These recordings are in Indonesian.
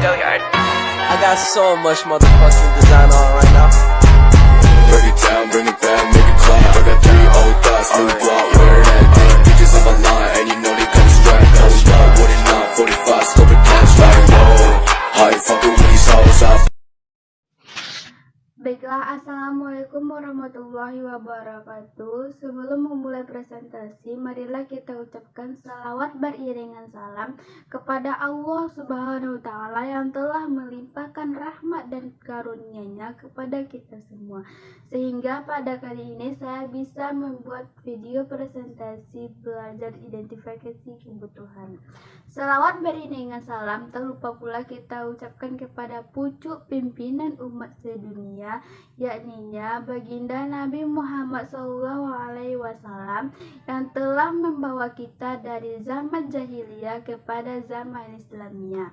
I got so much motherfucking design on right now. Break it down, bring it back, make it clap. I got 3 old thoughts, new block, where that day. Bitches on my line, and you know they come straight. Hold up, what it not, 45, scope it cash like whoa. How you fucking with these hoes up? Baiklah, assalamualaikum warahmatullahi wabarakatuh. Sebelum memulai presentasi, marilah kita ucapkan salawat beriringan salam kepada Allah Subhanahu wa Ta'ala yang telah melimpahkan rahmat dan karunia-Nya kepada kita semua, sehingga pada kali ini saya bisa membuat video presentasi belajar identifikasi kebutuhan. Salawat beriringan salam tak lupa pula kita ucapkan kepada pucuk pimpinan umat sedunia, yakninya baginda Nabi Muhammad SAW yang telah membawa kita dari zaman jahiliyah kepada zaman Islamiyah.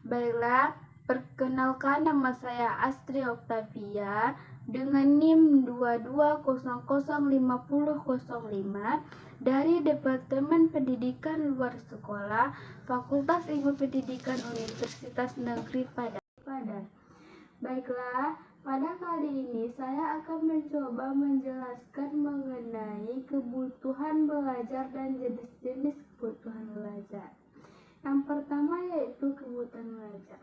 Baiklah, perkenalkan, nama saya Astri Octavia dengan NIM 22005005 dari Departemen Pendidikan Luar Sekolah Fakultas Ilmu Pendidikan Universitas Negeri Padang. Baiklah, pada kali ini saya akan mencoba menjelaskan mengenai kebutuhan belajar dan jenis-jenis kebutuhan belajar. Yang pertama yaitu kebutuhan belajar.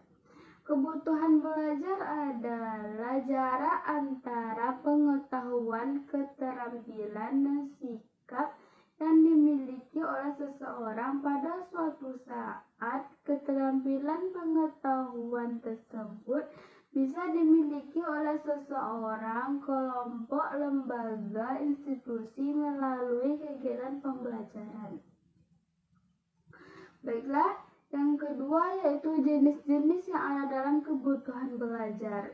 Kebutuhan belajar adalah jarak antara pengetahuan, keterampilan, dan sikap yang dimiliki oleh seseorang pada suatu saat. Keterampilan pengetahuan tersebut bisa dimiliki oleh seseorang, kelompok, lembaga, institusi melalui kegiatan pembelajaran. Baiklah, yang kedua yaitu jenis-jenis yang ada dalam kebutuhan belajar.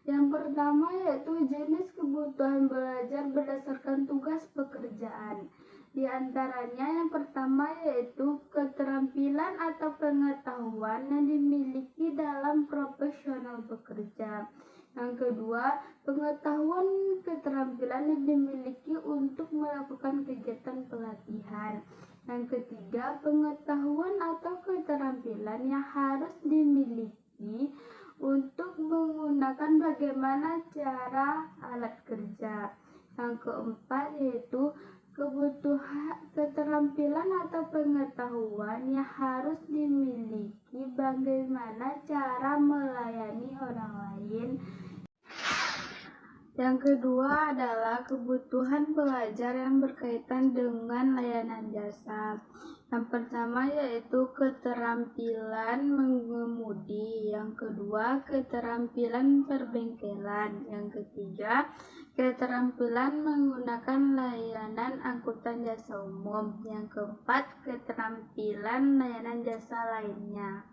Yang pertama yaitu jenis kebutuhan belajar berdasarkan tugas pekerjaan. Di antaranya yang pertama yaitu keterampilan atau pengetahuan yang dimiliki dalam profesional bekerja. Yang kedua, pengetahuan keterampilan yang dimiliki untuk melakukan kegiatan pelatihan. Yang ketiga, pengetahuan atau keterampilan yang harus dimiliki untuk menggunakan bagaimana cara alat kerja. Yang keempat yaitu kebutuhan keterampilan atau pengetahuan yang harus dimiliki bagaimana cara melayani orang lain. Yang kedua adalah kebutuhan pelajar yang berkaitan dengan layanan jasa. Yang pertama yaitu keterampilan mengemudi, yang kedua keterampilan perbengkelan, yang ketiga keterampilan menggunakan layanan angkutan jasa umum, yang keempat keterampilan layanan jasa lainnya.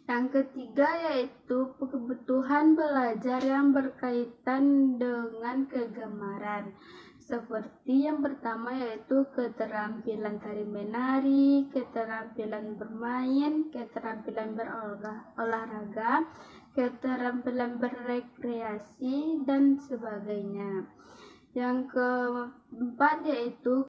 Yang ketiga yaitu kebutuhan belajar yang berkaitan dengan kegemaran. Seperti yang pertama yaitu keterampilan tari menari, keterampilan bermain, keterampilan berolahraga, keterampilan berrekreasi, dan sebagainya. Yang keempat yaitu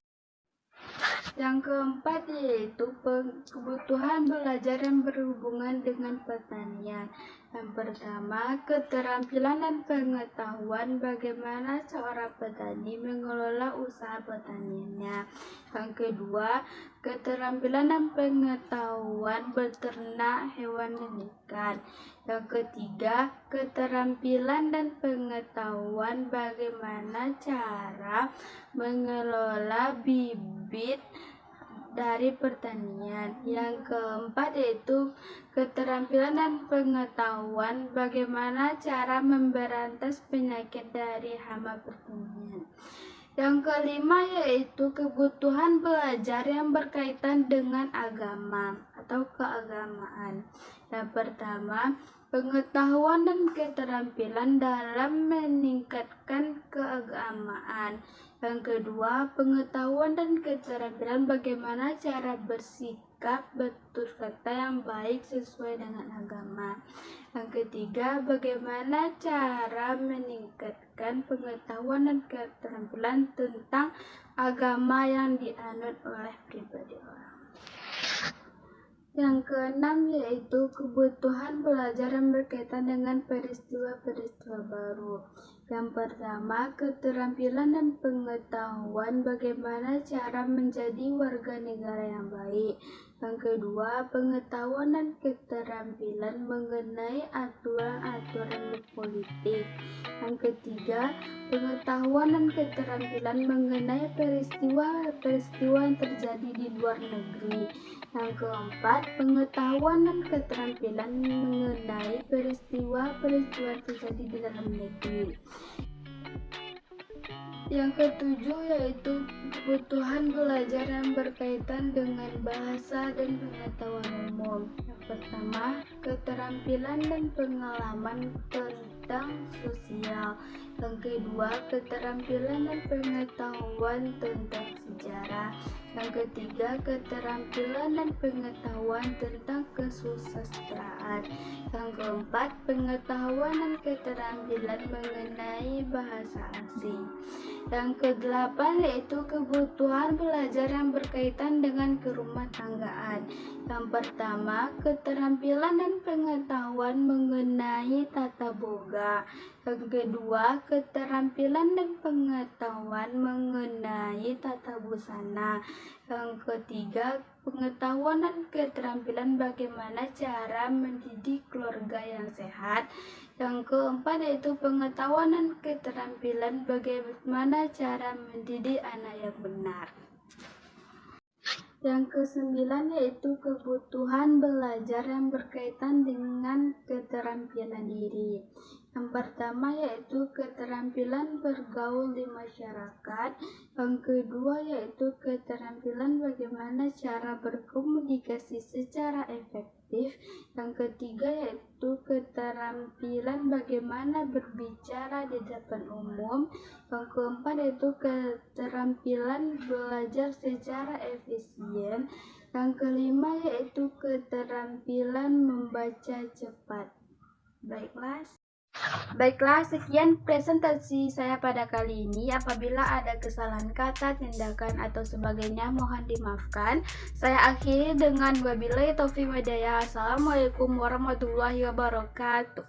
kebutuhan belajar yang berhubungan dengan pertanian. Yang pertama, keterampilan dan pengetahuan bagaimana seorang petani mengelola usaha pertaniannya. Yang kedua, keterampilan dan pengetahuan beternak hewan dan ikan. Yang ketiga, keterampilan dan pengetahuan bagaimana cara mengelola bibit dari pertanian. Yang keempat yaitu keterampilan dan pengetahuan bagaimana cara memberantas penyakit dari hama pertanian. Yang kelima yaitu kebutuhan belajar yang berkaitan dengan agama atau keagamaan. Yang pertama, pengetahuan dan keterampilan dalam meningkatkan keagamaan. Yang kedua, pengetahuan dan keterampilan bagaimana cara bersikap bertutur yang baik sesuai dengan agama. Yang ketiga, bagaimana cara meningkatkan pengetahuan dan keterampilan tentang agama yang dianut oleh pribadi orang. Yang keenam yaitu kebutuhan belajar yang berkaitan dengan peristiwa-peristiwa baru. Yang pertama, keterampilan dan pengetahuan bagaimana cara menjadi warga negara yang baik. Yang kedua, pengetahuan dan keterampilan mengenai aturan-aturan berpolitik. Yang ketiga, pengetahuan dan keterampilan mengenai peristiwa-peristiwa yang terjadi di luar negeri. Yang keempat, pengetahuan dan keterampilan mengenai peristiwa-peristiwa yang terjadi di dalam negeri. Yang ketujuh yaitu kebutuhan belajar yang berkaitan dengan bahasa dan pengetahuan umum. Yang pertama, keterampilan dan pengalaman tentang sosial. Yang kedua, keterampilan dan pengetahuan tentang sejarah. Yang ketiga, keterampilan dan pengetahuan tentang kesusastraan. Yang keempat, pengetahuan dan keterampilan mengenai bahasa asing. Yang kedelapan yaitu kebutuhan belajar yang berkaitan dengan kerumah tanggaan. Yang pertama, keterampilan dan pengetahuan mengenai tata boga. Yang kedua, keterampilan dan pengetahuan mengenai tata busana. Yang ketiga, pengetahuan dan keterampilan bagaimana cara mendidik keluarga yang sehat. Yang keempat yaitu pengetahuan dan keterampilan bagaimana cara mendidik anak yang benar. Yang kesembilan yaitu kebutuhan belajar yang berkaitan dengan keterampilan diri. Yang pertama yaitu keterampilan bergaul di masyarakat. Yang kedua yaitu keterampilan bagaimana cara berkomunikasi secara efektif. Yang ketiga yaitu keterampilan bagaimana berbicara di depan umum. Yang keempat yaitu keterampilan belajar secara efisien. Yang kelima yaitu keterampilan membaca cepat. Baiklah, sekian presentasi saya pada kali ini. Apabila ada kesalahan kata, tindakan, atau sebagainya, mohon dimaafkan. Saya akhiri dengan wabillahi taufiq wal hidayah. Assalamualaikum warahmatullahi wabarakatuh.